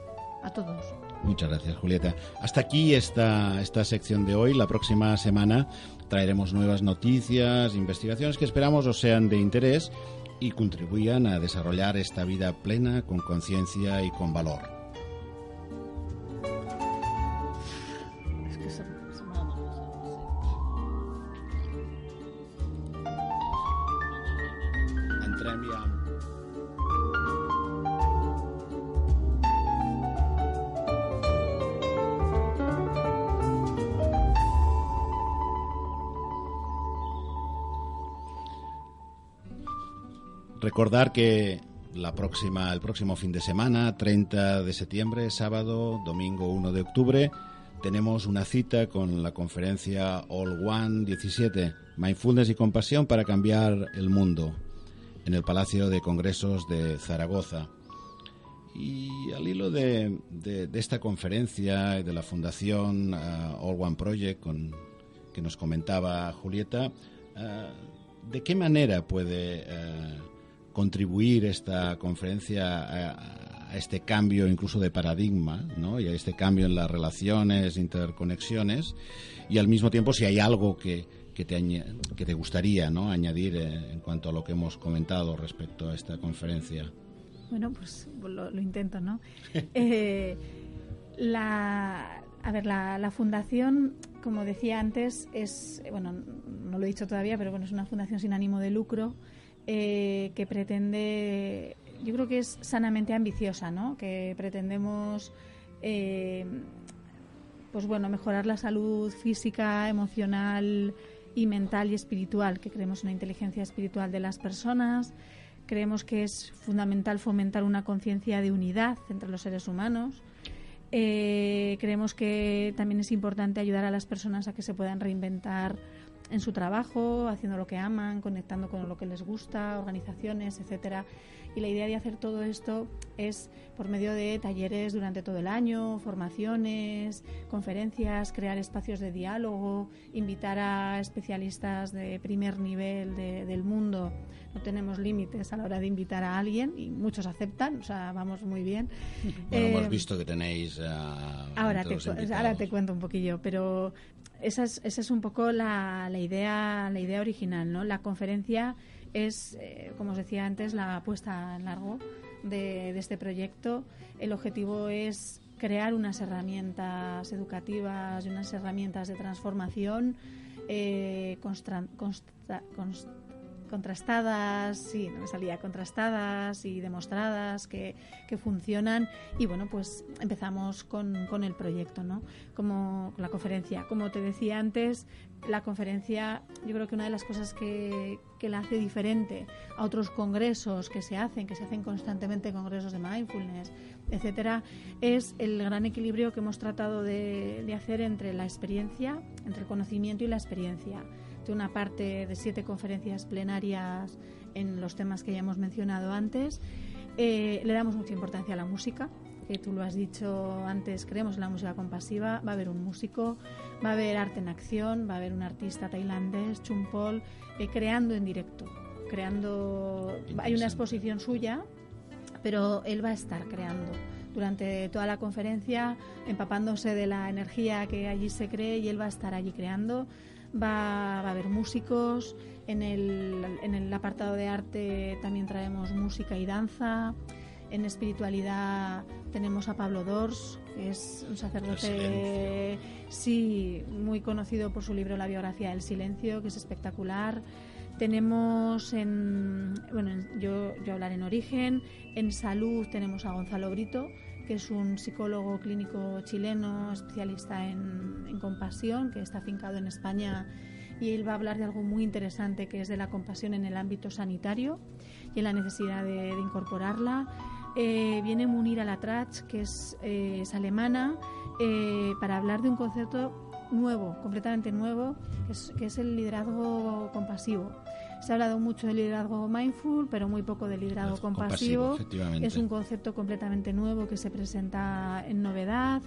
a todos. Muchas gracias, Julieta. Hasta aquí esta sección de hoy. La próxima semana traeremos nuevas noticias, investigaciones que esperamos os sean de interés y contribuyan a desarrollar esta vida plena, con conciencia y con valor. Es que se me ha dado Entrem ja. Recordar que el próximo fin de semana, 30 de septiembre, sábado, domingo 1 de octubre, tenemos una cita con la conferencia All One 17, Mindfulness y Compasión para cambiar el mundo, en el Palacio de Congresos de Zaragoza. Y al hilo de esta conferencia y de la fundación All One Project que nos comentaba Julieta, ¿de qué manera puede contribuir esta conferencia a este cambio incluso de paradigma, ¿no? Y a este cambio en las relaciones, interconexiones, y al mismo tiempo si hay algo que te gustaría, ¿no?, añadir en cuanto a lo que hemos comentado respecto a esta conferencia? Bueno, pues lo intento, ¿no? La fundación, como decía antes, no lo he dicho todavía, pero bueno, es una fundación sin ánimo de lucro que pretende, yo creo que es sanamente ambiciosa, ¿no? Que pretendemos mejorar la salud física, emocional y mental y espiritual, que creemos en la inteligencia espiritual de las personas. Creemos que es fundamental fomentar una conciencia de unidad entre los seres humanos. Creemos que también es importante ayudar a las personas a que se puedan reinventar en su trabajo, haciendo lo que aman, conectando con lo que les gusta, organizaciones, etcétera. Y la idea de hacer todo esto es por medio de talleres durante todo el año, formaciones, conferencias, crear espacios de diálogo, invitar a especialistas de primer nivel del mundo. No tenemos límites a la hora de invitar a alguien y muchos aceptan, o sea, vamos muy bien. Bueno, hemos visto que tenéis ahora te cuento un poquillo, pero esa es un poco la idea original, ¿no? La conferencia es, como os decía antes, la puesta en largo de este proyecto. El objetivo es crear unas herramientas educativas y unas herramientas de transformación contrastadas y demostradas que funcionan. Y bueno, pues empezamos con el proyecto, ¿no? Como la conferencia. Como te decía antes, la conferencia, yo creo que una de las cosas que la hace diferente a otros congresos que se hacen constantemente, congresos de mindfulness, etcétera, es el gran equilibrio que hemos tratado de hacer entre la experiencia, entre el conocimiento y la experiencia. De una parte de 7 conferencias plenarias en los temas que ya hemos mencionado antes. Le damos mucha importancia a la música, que tú lo has dicho antes, creemos en la música compasiva. Va a haber un músico, va a haber arte en acción, va a haber un artista tailandés, Chumpol, creando en directo. Hay una exposición suya, pero él va a estar creando durante toda la conferencia, empapándose de la energía que allí se cree, y él va a estar allí creando. Va a haber músicos. En el apartado de arte también traemos música y danza. En espiritualidad tenemos a Pablo Dors, que es un sacerdote, sí, muy conocido por su libro La biografía del silencio, que es espectacular. Tenemos yo hablaré en origen. En salud tenemos a Gonzalo Brito, que es un psicólogo clínico chileno especialista en compasión, que está afincado en España, y él va a hablar de algo muy interesante, que es de la compasión en el ámbito sanitario y en la necesidad de incorporarla. Viene Munira Latrach, que es alemana, para hablar de un concepto nuevo, completamente nuevo, que es el liderazgo compasivo. Se ha hablado mucho del liderazgo mindful, pero muy poco del liderazgo compasivo. Es un concepto completamente nuevo que se presenta en novedad.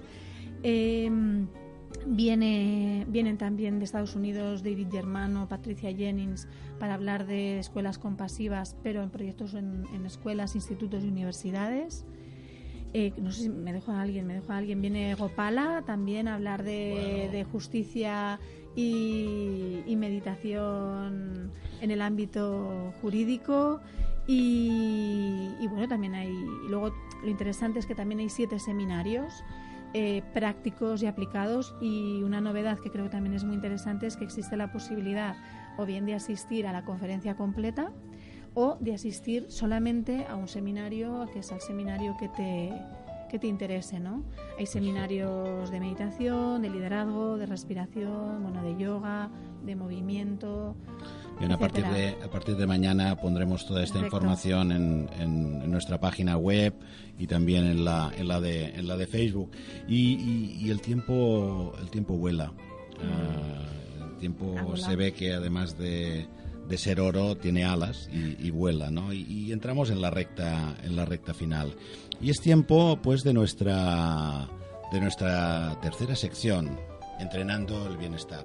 Vienen también de Estados Unidos David Germano, Patricia Jennings, para hablar de escuelas compasivas, pero en proyectos en escuelas, institutos y universidades. No sé si me dejo a alguien. Viene Gopala también a hablar de justicia y meditación en el ámbito jurídico. Y bueno, también hay... Y luego lo interesante es que también hay 7 seminarios prácticos y aplicados, y una novedad que creo que también es muy interesante es que existe la posibilidad o bien de asistir a la conferencia completa o de asistir solamente a un seminario, que es al seminario que te interese, ¿no? Hay seminarios de meditación, de liderazgo, de respiración, bueno, de yoga, de movimiento. Bien, a partir de mañana pondremos toda esta información en nuestra página web y también en la de Facebook. Y el tiempo vuela. El tiempo se ve que además de ser oro tiene alas y vuela, ¿no? Y entramos en la recta final. Y es tiempo, pues, de nuestra tercera sección, Entrenando el Bienestar.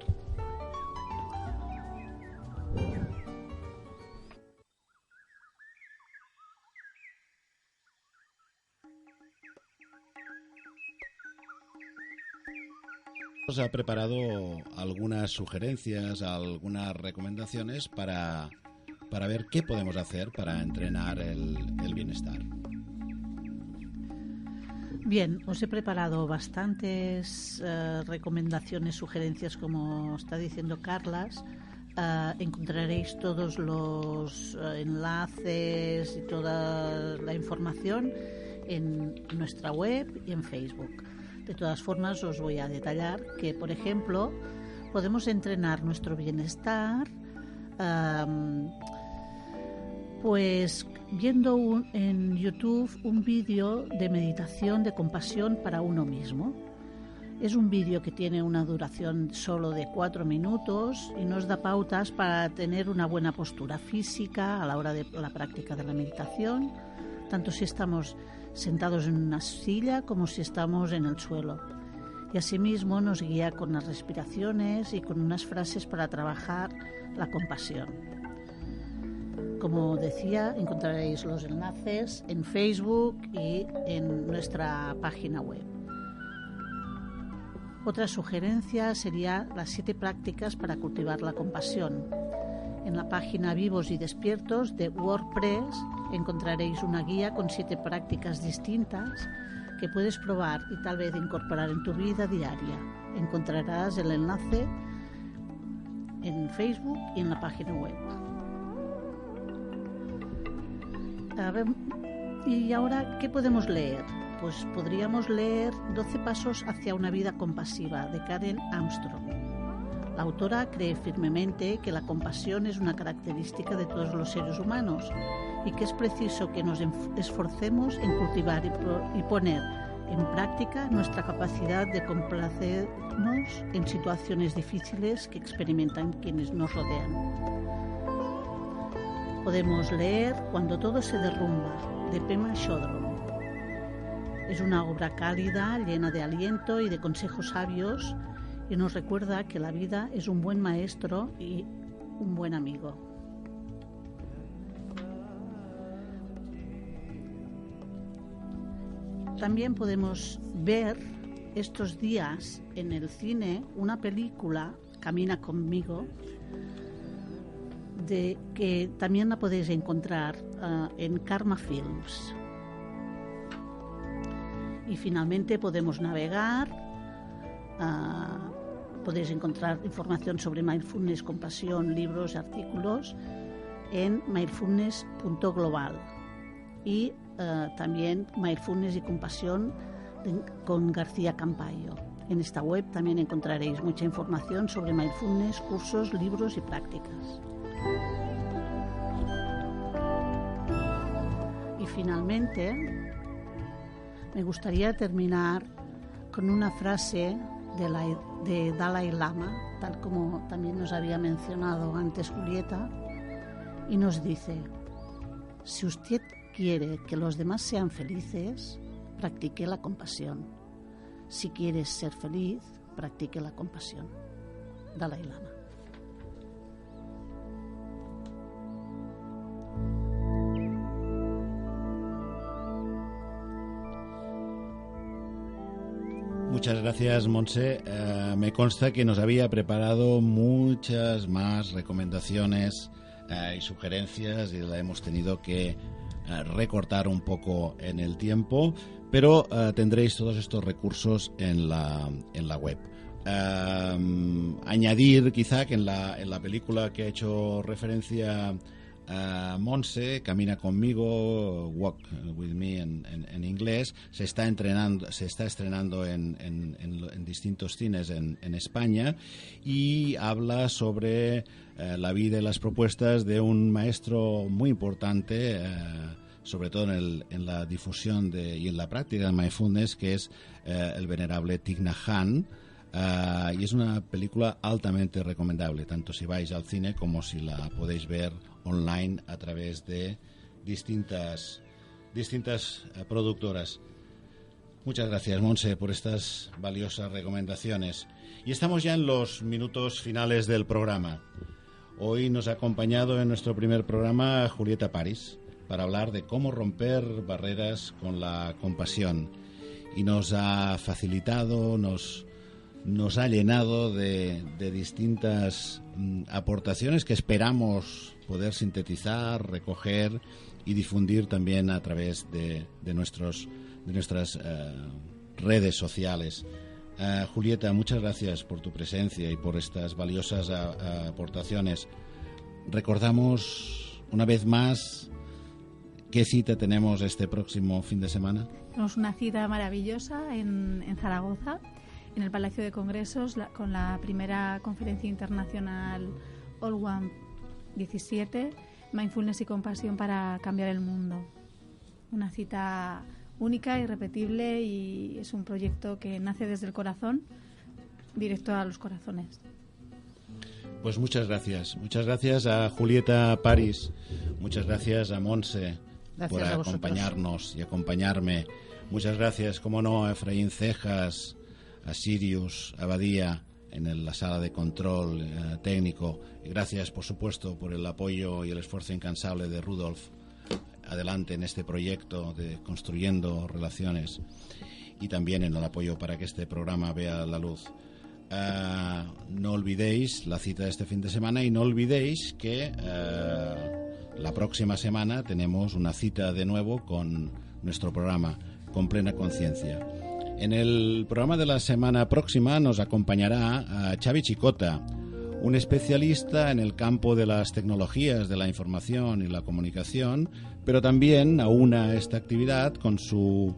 Ha preparado algunas sugerencias, algunas recomendaciones para ver qué podemos hacer para entrenar el bienestar. Bien, os he preparado bastantes recomendaciones, sugerencias, como está diciendo Carlas. Encontraréis todos los enlaces y toda la información en nuestra web y en Facebook. De todas formas, os voy a detallar que, por ejemplo, podemos entrenar nuestro bienestar pues viendo en YouTube un vídeo de meditación de compasión para uno mismo. Es un vídeo que tiene una duración solo de 4 minutos y nos da pautas para tener una buena postura física a la hora de la práctica de la meditación, tanto si estamos sentados en una silla como si estamos en el suelo. Y asimismo nos guía con las respiraciones y con unas frases para trabajar la compasión. Como decía, encontraréis los enlaces en Facebook y en nuestra página web. Otra sugerencia sería las 7 prácticas para cultivar la compasión. En la página Vivos y Despiertos de WordPress encontraréis una guía con 7 prácticas distintas que puedes probar y tal vez incorporar en tu vida diaria. Encontrarás el enlace en Facebook y en la página web. A ver, ¿y ahora qué podemos leer? Pues podríamos leer 12 pasos hacia una vida compasiva, de Karen Armstrong. La autora cree firmemente que la compasión es una característica de todos los seres humanos y que es preciso que nos esforcemos en cultivar y poner en práctica nuestra capacidad de complacernos en situaciones difíciles que experimentan quienes nos rodean. Podemos leer Cuando todo se derrumba, de Pema Chodron. Es una obra cálida, llena de aliento y de consejos sabios, y nos recuerda que la vida es un buen maestro y un buen amigo. También podemos ver estos días en el cine una película, Camina conmigo, que también la podéis encontrar en Karma Films. Y finalmente podemos navegar, podéis encontrar información sobre mindfulness, compasión, libros, artículos en mindfulness.global y también mindfulness y compasión con García Campayo. En esta web también encontraréis mucha información sobre mindfulness, cursos, libros y prácticas. Y finalmente, me gustaría terminar con una frase de Dalai Lama, tal como también nos había mencionado antes Julieta, y nos dice: si usted quiere que los demás sean felices, practique la compasión. Si quieres ser feliz, practique la compasión. Dalai Lama. Muchas gracias, Montse. Me consta que nos había preparado muchas más recomendaciones y sugerencias y la hemos tenido que recortar un poco en el tiempo, pero tendréis todos estos recursos en la web. Añadir quizá que en la película que ha hecho referencia Montse, Camina conmigo, Walk with me en inglés, se está estrenando en distintos cines en España, y habla sobre la vida y las propuestas de un maestro muy importante, sobre todo en la difusión y en la práctica del mindfulness, que es el venerable Thich Nhat Hanh. Y es una película altamente recomendable, tanto si vais al cine como si la podéis ver online a través de distintas productoras. Muchas gracias, Montse, por estas valiosas recomendaciones. Y estamos ya en los minutos finales del programa. Hoy nos ha acompañado en nuestro primer programa Julieta París para hablar de cómo romper barreras con la compasión, y nos ha facilitado, nos ha llenado de distintas aportaciones que esperamos poder sintetizar, recoger y difundir también a través de nuestras redes sociales. Julieta, muchas gracias por tu presencia y por estas valiosas aportaciones. Recordamos una vez más qué cita tenemos este próximo fin de semana. Tenemos una cita maravillosa en Zaragoza, en el Palacio de Congresos, con la primera conferencia internacional All One 17, Mindfulness y Compasión para cambiar el mundo. Una cita única, irrepetible, y es un proyecto que nace desde el corazón, directo a los corazones. Pues muchas gracias. Muchas gracias a Julieta París, muchas gracias a Montse por acompañarnos y acompañarme. Muchas gracias, como no, a Efraín Cejas, a Sirius Abadía en la sala de control técnico, y gracias por supuesto por el apoyo y el esfuerzo incansable de Rudolf adelante en este proyecto de Construyendo Relaciones, y también en el apoyo para que este programa vea la luz. No olvidéis la cita de este fin de semana, y no olvidéis que la próxima semana tenemos una cita de nuevo con nuestro programa Con Plena Conciencia. En el programa de la semana próxima nos acompañará a Xavi Chicota, un especialista en el campo de las tecnologías de la información y la comunicación, pero también aúna esta actividad con su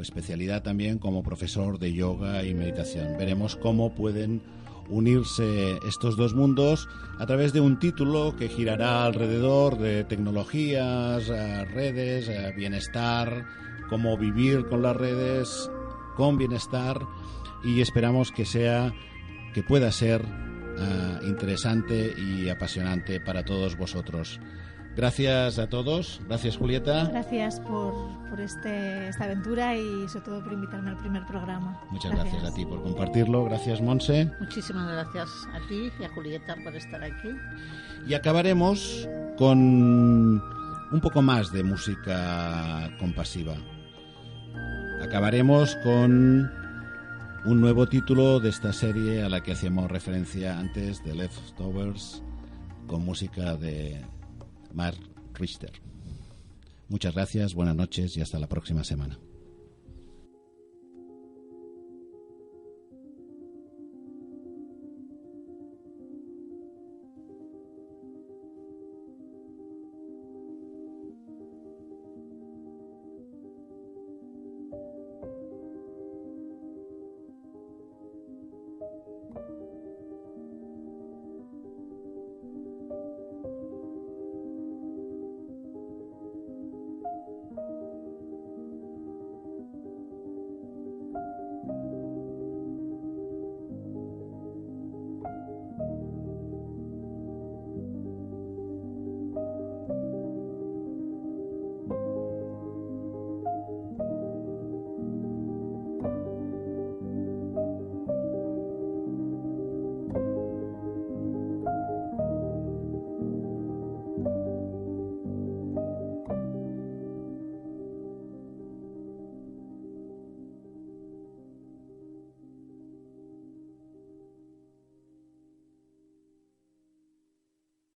especialidad también como profesor de yoga y meditación. Veremos cómo pueden unirse estos dos mundos a través de un título que girará alrededor de tecnologías, redes, bienestar, cómo vivir con las redes con bienestar, y esperamos que pueda ser interesante y apasionante para todos vosotros. Gracias a todos. Gracias, Julieta. Gracias por esta aventura y sobre todo por invitarme al primer programa. Muchas gracias a ti por compartirlo. Gracias, Montse. Muchísimas gracias a ti y a Julieta por estar aquí. Y acabaremos con un poco más de música compasiva. Acabaremos con un nuevo título de esta serie a la que hacíamos referencia antes, de Leftovers, con música de Mark Richter. Muchas gracias, buenas noches y hasta la próxima semana.